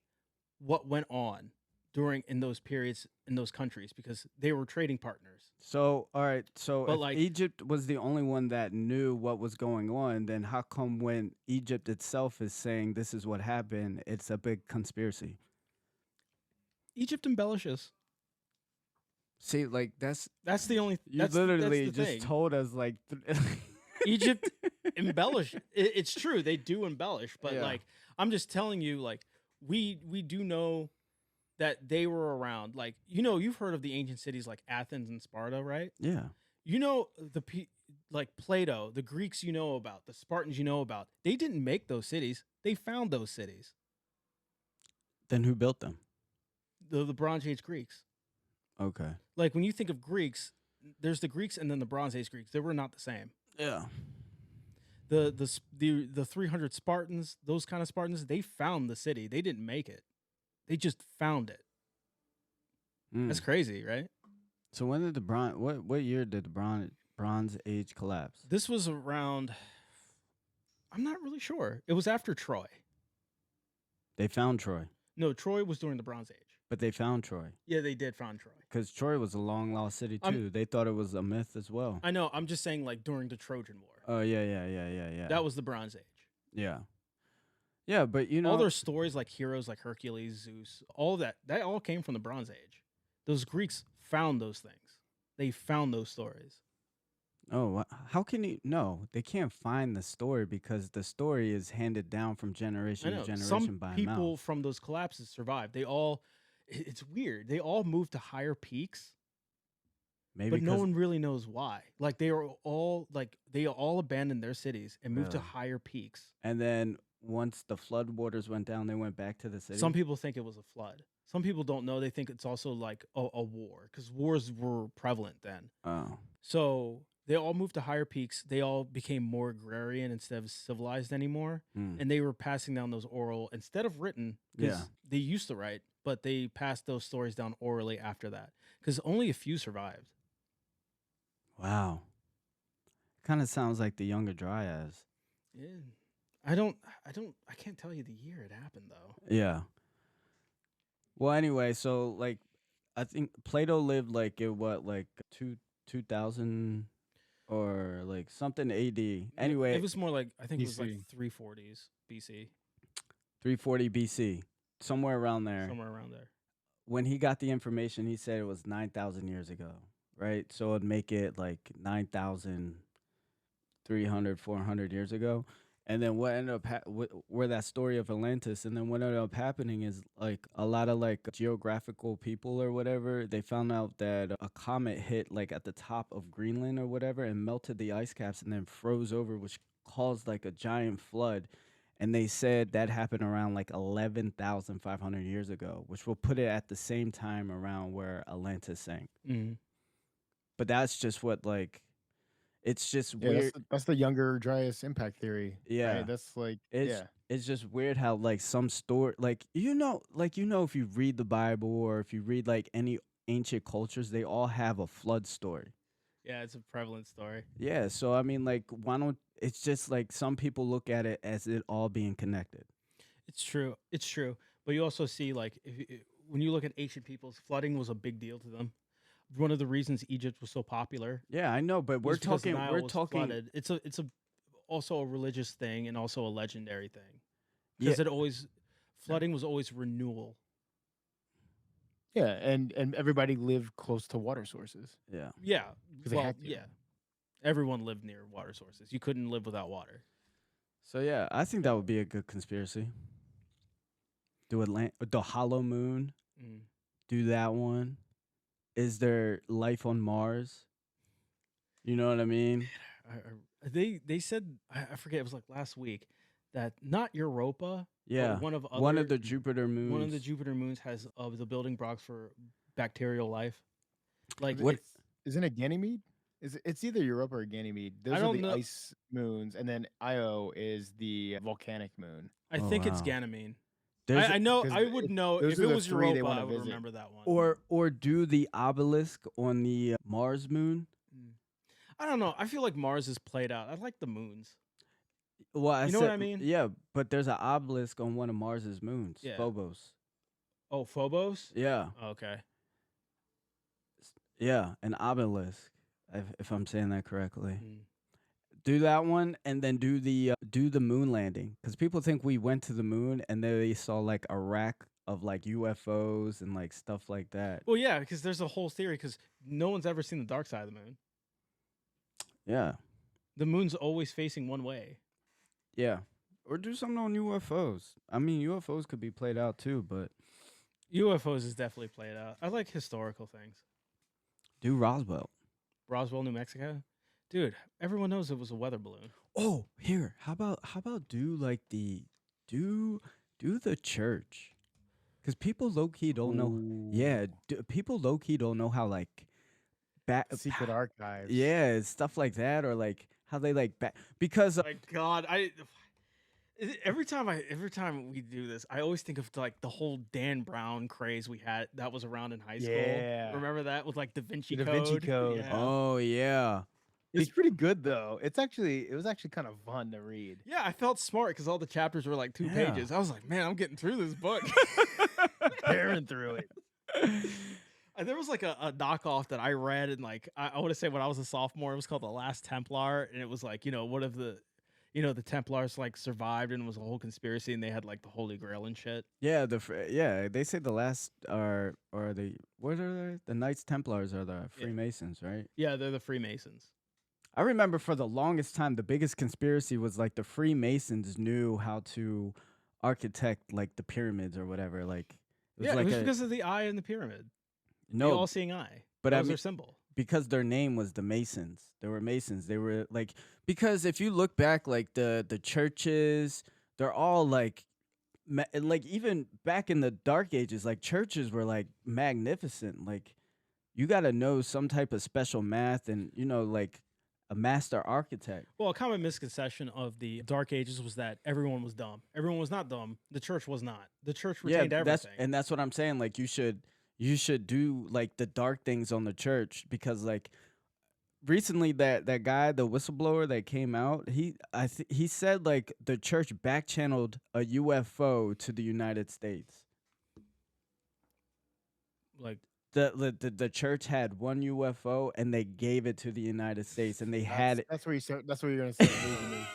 what went on during in those periods in those countries because they were trading partners. So, all right. So, But if like Egypt was the only one that knew what was going on, then how come when Egypt itself is saying this is what happened, it's a big conspiracy? Egypt embellishes. See, like That's the only you that's literally the just thing. told us like Egypt embellish. It's true they do embellish, but Yeah. like I'm just telling you, like we do know that they were around. Like you've heard of the ancient cities like Athens and Sparta, right? Yeah. You know like Plato, the Greeks you know about, the Spartans you know about. They didn't make those cities; they found those cities. Then who built them? The Bronze Age Greeks. Okay. Like when you think of Greeks, there's the Greeks and then the Bronze Age Greeks. They were not the same. Yeah. The 300 Spartans, those kind of Spartans, they found the city. They didn't make it. They just found it. That's Mm. crazy, right? So when did the what year did the Bronze Age collapse? This was around. I'm not really sure. It was after Troy. They found Troy, No, Troy was during the Bronze Age. but they found Troy Yeah, they did find Troy. because Troy was a long lost city too. They thought it was a myth as well. I know. I'm just saying, like during the Trojan War. Oh yeah. That was the Bronze Age. Yeah. Yeah, but All their stories, like heroes like Hercules, Zeus, all of that all came from the Bronze Age. Those Greeks found those things. They found those stories. oh, how can you? No, they can't find the story because the story is handed down from I generation to know. generation Some by people mouth. from those collapses survived. It's weird. They all moved to higher peaks, Maybe but no because one really knows why. Like they all abandoned their cities and moved to Really? higher peaks. and then once the flood waters went down, they went back to the city. Some people think it was a flood. Some people don't know. They think it's also like a war because wars were prevalent then. Oh, So they all moved to higher peaks. They all became more agrarian instead of civilized anymore. mm. And they were passing down those oral instead of written because Yeah. they used to write, but they passed those stories down orally after that because only a few survived. Wow. Kind of sounds like the Younger Dryas. Yeah. I can't tell you the year it happened though. Yeah. Well, anyway, so like, I think Plato lived like at what, like 2000 or like something AD. Anyway, It was more like I think it was like BC. 340s BC, 340 BC, somewhere around there. somewhere around there. When he got the information, he said it was 9,000 years ago, right? So it'd make it like 9,300, 400 years ago. And then what ended up where that story of Atlantis, and then what ended up happening is like a lot of like geographical people or whatever, they found out that a comet hit like at the top of Greenland or whatever and melted the ice caps and then froze over, which caused like a giant flood. And they said that happened around like 11,500 years ago, which will put it at the same time around where Atlantis sank. Mm. But that's just what like it's just Yeah, weird. that's the Younger Dryas impact theory. Yeah. Right? That's like It's it's just weird how like some story like if you read the Bible or if you read like any ancient cultures, they all have a flood story. Yeah, it's a prevalent story. Yeah, so I mean like why don't it's just like some people look at it as it all being connected. It's true. It's true. But you also see, like, when you look at ancient peoples, flooding was a big deal to them. One of the reasons Egypt was so popular Yeah, I know, but we're was because the talking Nile we're was talking flooded. It's a also a religious thing and also a legendary thing yeah, because flooding was always renewal. yeah, and everybody lived close to water sources. yeah. Yeah, 'Cause they well, had to. yeah. Everyone lived near water sources. You couldn't live without water. So yeah, I think that would be a good conspiracy. Do the hollow moon, Mm. do that one. Is there life on Mars? You know what I mean? They said I forget, it was like last week that not Europa, Yeah. but One of the Jupiter moons. one of the Jupiter moons has of the building blocks for bacterial life. Like What- Isn't it Ganymede? It's either Europa or Ganymede. Those are don't the know- ice moons, and then Io is the volcanic moon. I Oh, think it's wow. Ganymede. There's I know. 'cause I would know those if are it the was three they Europa. wanna I would visit. remember that one. or do the obelisk on the Mars moon. I don't know. I feel like Mars is played out. I like the moons. Well, You know what I mean? Yeah, but there's an obelisk on one of Mars's moons, Yeah. Phobos. Oh, Phobos. Yeah, Okay. yeah, an obelisk, if I'm saying that correctly. Mm. Do that one, and then do the moon landing, because people think we went to the moon and then they saw like a rack of like UFOs and like stuff like that. Well, yeah, because there's a whole theory. Because no one's ever seen the dark side of the moon. Yeah, The moon's always facing one way. yeah. Or do something on UFOs. I mean, UFOs could be played out too, but UFOs is definitely played out. I like historical things. do Roswell. Roswell, New Mexico. Dude, everyone knows it was a weather balloon. Oh, here. How about do like the do the church? Because people low key don't know. Yeah, people low key don't know how like Secret archives. Yeah, stuff like that, or like how they like because My God, every time we do this, I always think of like the whole Dan Brown craze we had that was around in high school. Yeah. Remember that with like Da Vinci The Da Code? Vinci Code. Yeah. oh yeah, It's pretty good though. It was actually kind of fun to read. Yeah, I felt smart because all the chapters were like 2 Yeah. pages. I was like, man, I'm getting through this book. Tearing through it. And there was like a knockoff that I read, and like I want to say when I was a sophomore, it was called The Last Templar, and it was like, what if the Templars like survived and it was a whole conspiracy, and they had like the Holy Grail and shit. yeah. They say the last are the what are they? The Knights Templars are the Freemasons, right? Yeah, they're the Freemasons. I remember for the longest time, the biggest conspiracy was like the Freemasons knew how to architect like the pyramids or whatever. Like it was It was a because of the eye in the pyramid. The no, all-seeing eye. but That I was mean- their symbol. because their name was the Masons. They were Masons. They were like because if you look back, like the churches, they're all like like even back in the Dark Ages, like churches were like magnificent. Like you got to know some type of special math and like a master architect. Well, a common misconception of the Dark Ages was that everyone was dumb. Everyone was not dumb. The church was not. The church retained everything. That's what I'm saying. Like you should do like the dark things on the church because like recently that guy, the whistleblower that came out, he said like the church back channeled a UFO to the United States. Like The church had one UFO and they gave it to the United States and they had it. That's where you're gonna start losing me.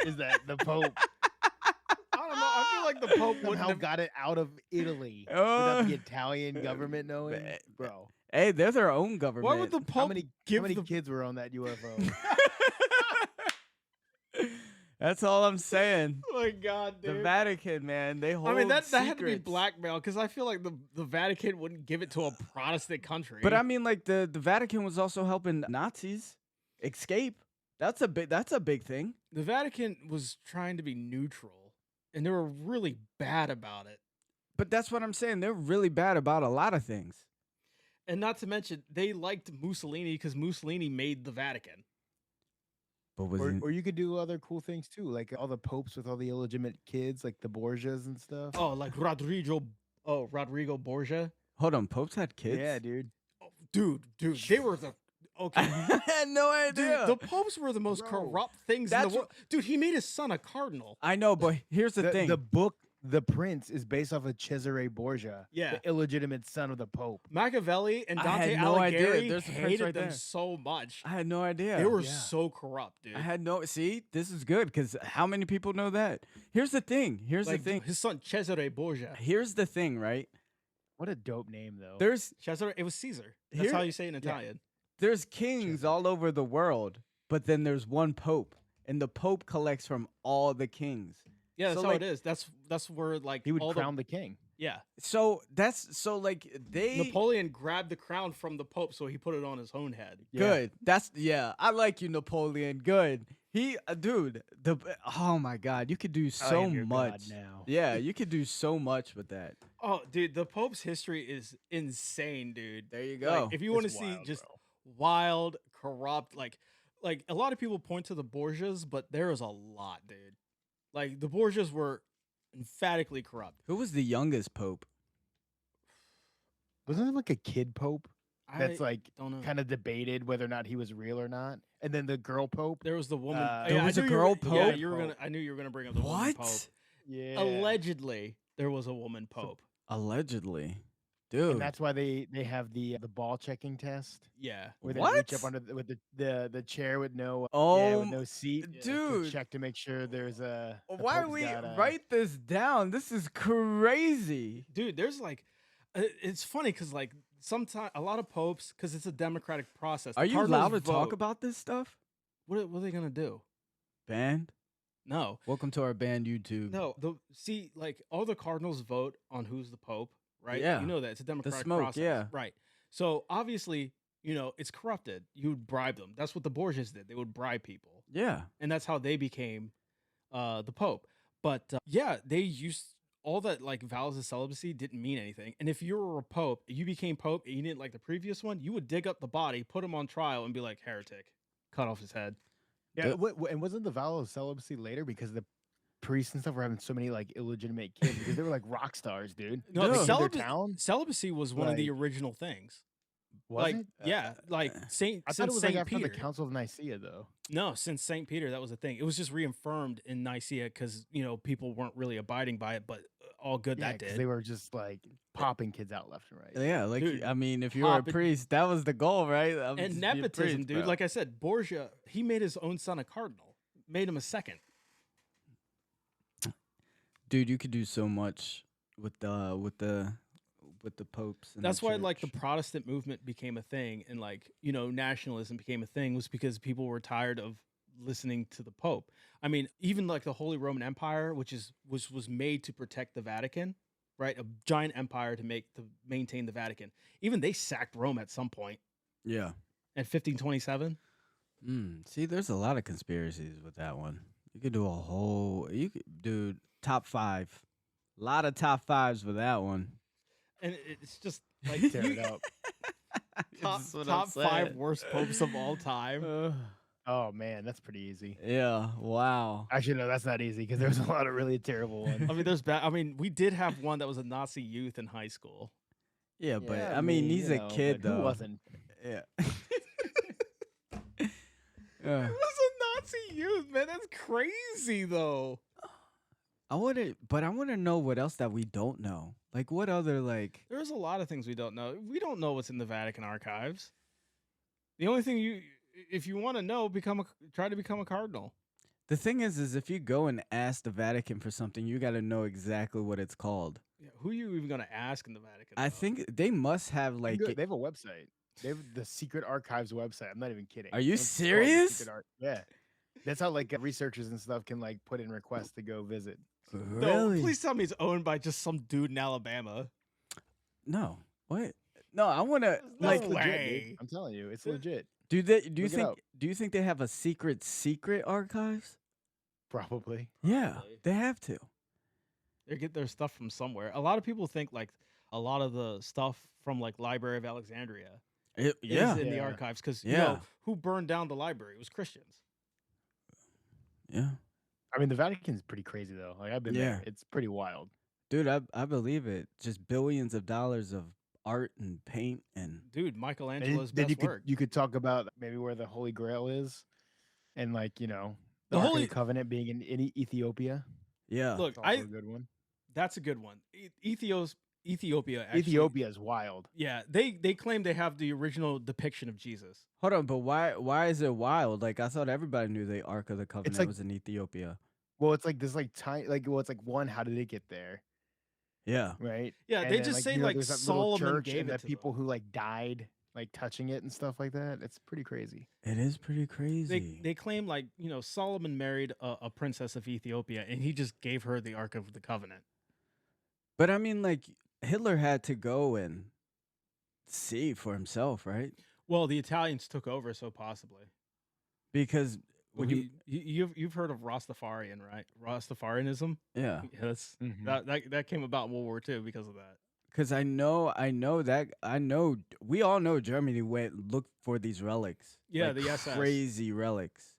Is that the Pope I don't know. I feel like the Pope wouldn't somehow have got it out of Italy Uh, without the Italian government knowing? Bro, Hey, they're their own government. Why would the Pope how many give how many the kids were on that UFO? That's all I'm saying. Oh my God, The dude. Vatican, man, they hold I mean, that had to be secrets. blackmail because I feel like the Vatican wouldn't give it to a Protestant country. But I mean, like the Vatican was also helping Nazis escape. That's a big thing. the Vatican was trying to be neutral, and they were really bad about it. But that's what I'm saying. They're really bad about a lot of things. And not to mention, they liked Mussolini because Mussolini made the Vatican. But was Or you could do other cool things too, like all the popes with all the illegitimate kids, like the Borgias and stuff. Oh, like Rodrigo Borgia. hold on, popes had kids? Yeah, dude. Oh, dude, they were the okay. I had no idea. Dude, the popes were the most Bro, corrupt things in the that's world. Dude, he made his son a cardinal. I know, but here's the thing. The book The Prince is based off of Cesare Borgia, Yeah. the illegitimate son of the Pope. Machiavelli and I Dante had no idea. Alighieri There's the prince hated right them there. so much. I had no idea. They were Yeah. so corrupt, dude. I had no. See, this is good because how many people know that? Here's the thing. Here's like, the thing. his son Cesare Borgia. Here's the thing, right? What a dope name, though. There's Cesare, it was Caesar. That's Here- how you say it in Italian. there's kings all over the world, but then there's one pope, and the pope collects from all the kings. Yeah, that's So, how like- it is. That's where like He would all crown the king. yeah. So like they Napoleon grabbed the crown from the Pope, so he put it on his own head. Yeah. good. That's I like you, Napoleon. Good. He dude, oh my God, you could do I so am your god much. now. Yeah, you could do so much with that. Oh, dude, the Pope's history is insane, dude. There you Like, go. if you want to It's see wild, just bro. wild, corrupt, like a lot of people point to the Borgias, but there is a lot, dude. Like the Borgias were emphatically corrupt. Who was the youngest pope? Wasn't there like a kid pope that's I like don't know. kind of debated whether or not he was real or not? And then the girl pope? There was the woman. There I was a knew you were girl gonna- Yeah, pope? you were gonna. I knew you were gonna bring up the woman pope. What? Yeah. Allegedly, there was a woman pope. Allegedly, dude. And that's why they have the ball checking test Yeah. where they What? reach up under with the chair with no Oh, with no seat Yeah. to dude. check to make sure there's a the Why Pope's we got a- write this down? This is crazy. Dude, there's like, it's funny because like sometimes a lot of popes, because it's a democratic process. Are the you allowed to cardinals talk vote. about this stuff? What are they gonna do? Band? No, Welcome to our band YouTube. no. See, like all the cardinals vote on who's the pope, right? Yeah. You know that it's a democratic smoke, process, yeah. right? So obviously, it's corrupted. You would bribe them. That's what the Borgias did. They would bribe people, Yeah. and that's how they became the pope. But yeah, they used all that like vows of celibacy didn't mean anything. And if you were a pope, you became pope, and you didn't like the previous one, you would dig up the body, put him on trial, and be like heretic, cut off his head. Yeah, The- and wasn't the vow of celibacy later because the priests and stuff were having so many like illegitimate kids because they were like rock stars, dude. No, They Dude. keep their town. Celibacy was one of the Like- original things. Was like, it? yeah, like Saint. I thought it since was like Saint after Peter. the Council of Nicaea, though. No, since Saint Peter, that was a thing. It was just reaffirmed in Nicaea because people weren't really abiding by it, but all good Yeah, that 'cause did. they were just like popping kids out left and right. Yeah, like Dude, I mean, if you were a poppin'- priest, that was the goal, right? And Just be a nepotism, priest, dude. bro. Like I said, Borgia, he made his own son a cardinal, made him a second. dude, you could do so much with the popes. And That's the why like the church. Protestant movement became a thing, and like nationalism became a thing, was because people were tired of listening to the Pope. I mean, even like the Holy Roman Empire, which was made to protect the Vatican, right? A giant empire to maintain the Vatican. Even they sacked Rome at some point Yeah. at 1527. See, there's a lot of conspiracies with that one. You could do a whole. You could do top 5. A lot of top 5s with that one. And it's just like Tear it up. top, That's what I'm top 5 saying. worst popes of all time. Oh man, that's pretty easy. Yeah. Wow. Actually, no, that's not easy because there's a lot of really terrible ones. I mean, there's bad. I mean, we did have one that was a Nazi youth in high school. Yeah, but Yeah, I mean, he's you a know, kid but though. Who wasn't? Yeah. It was a Nazi youth, man. That's crazy, though. I want to know what else that we don't know. Like what other like. There's a lot of things we don't know. We don't know what's in the Vatican archives. The only thing if you want to know, try to become a cardinal. The thing is if you go and ask the Vatican for something, you got to know exactly what it's called. Yeah, who are you even gonna ask in the Vatican? I though? think they must have like. They have a website. They have the Secret Archives website. I'm not even kidding. Are you It's called the serious? Secret Yeah. That's how like researchers and stuff can like put in requests to go visit. No, Really? please tell me it's owned by just some dude in Alabama. No. What? No, I want to No like. It's legit, dude. way. I'm telling you, it's legit. Do you Look it think up. do you think they have a secret archives? Probably. Yeah, Probably. they have to. They get their stuff from somewhere. A lot of people think like a lot of the stuff from like Library of Alexandria Yeah. is in the Yeah. archives because you Yeah. know who burned down the library? It was Christians. Yeah. I mean, the Vatican's pretty crazy though. Like I've been Yeah. there. It's pretty wild. Dude, I believe it. Just billions of dollars of art and paint and Dude, And Michelangelo's then best work. you could talk about maybe where the Holy Grail is, and like the The Ark of Holy- the Covenant being in Ethiopia. yeah. Look, It's also a good one. that's a good one. Ethiopia actually, Ethiopia is wild. Yeah, they claim they have the original depiction of Jesus. Hold on, but why is it wild? Like I thought everybody knew the Ark of the Covenant like- was in Ethiopia. Well, it's like this like tiny it's like one. How did it get there? Yeah. Right. Yeah, And they then, just say you know, like there's that little Solomon church gave and it that to people them. who like died like touching it and stuff like that. It's pretty crazy. It is pretty crazy. They claim like Solomon married a princess of Ethiopia and he just gave her the Ark of the Covenant. But I mean, like Hitler had to go and see for himself, right? Well, the Italians took over, so possibly. Because When he- you've heard of Rastafarian, right? Rastafarianism. yeah, Yeah, that's Mhm. that came about in World War II because of that. because I know we all know Germany went looked for these relics. Yeah, like the SS. crazy relics.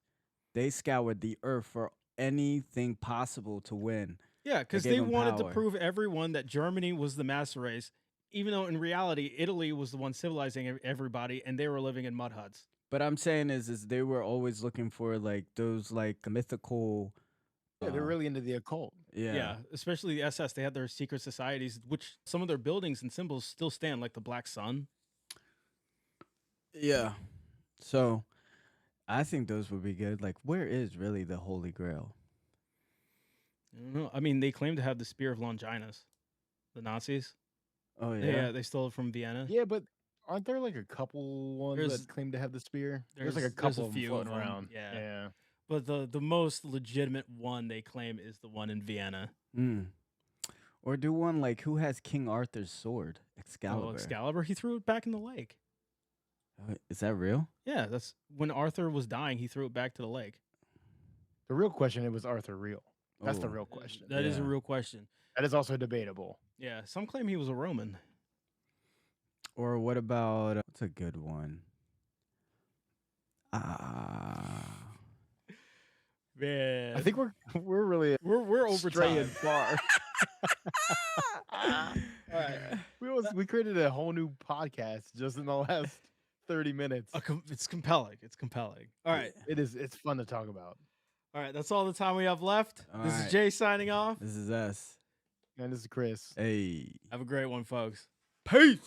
They scoured the earth for anything possible to win. Yeah, because gave they them wanted to power. prove everyone that Germany was the master race, even though in reality Italy was the one civilizing everybody, and they were living in mud huts. But I'm saying is they were always looking for like those like mythical. Yeah, they're really into the occult. Yeah. Especially the SS. They had their secret societies, which some of their buildings and symbols still stand, like the Black Sun. Yeah. So I think those would be good. Like, where is really the Holy Grail? I don't know. I mean, they claim to have the Spear of Longinus, the Nazis. Oh Yeah, they stole it from Vienna. Yeah, but aren't there like a couple ones There's- that claim to have the spear? There's like a there's a couple of them few floating of 'em, around. yeah. Yeah. But the most legitimate one they claim is the one in Vienna. Or do one like who has King Arthur's sword, Excalibur? Oh, Excalibur, he threw it back in the lake. Is that real? Yeah, that's when Arthur was dying, he threw it back to the lake. The real question is, was Arthur real? That's the Oh. real question. That is a Yeah. real question. That is also debatable. Yeah, some claim he was a Roman. Or what about what's a good one? Ah, Man, I think we're really we're over straying time. far. All right. We created a whole new podcast just in the last 30 minutes. It's compelling. It's compelling. All right. It's fun to talk about. All right. That's all the time we have left. All This right. is Jay signing off. this is us. And this is Chris. Hey. Have a great one, folks. Peace.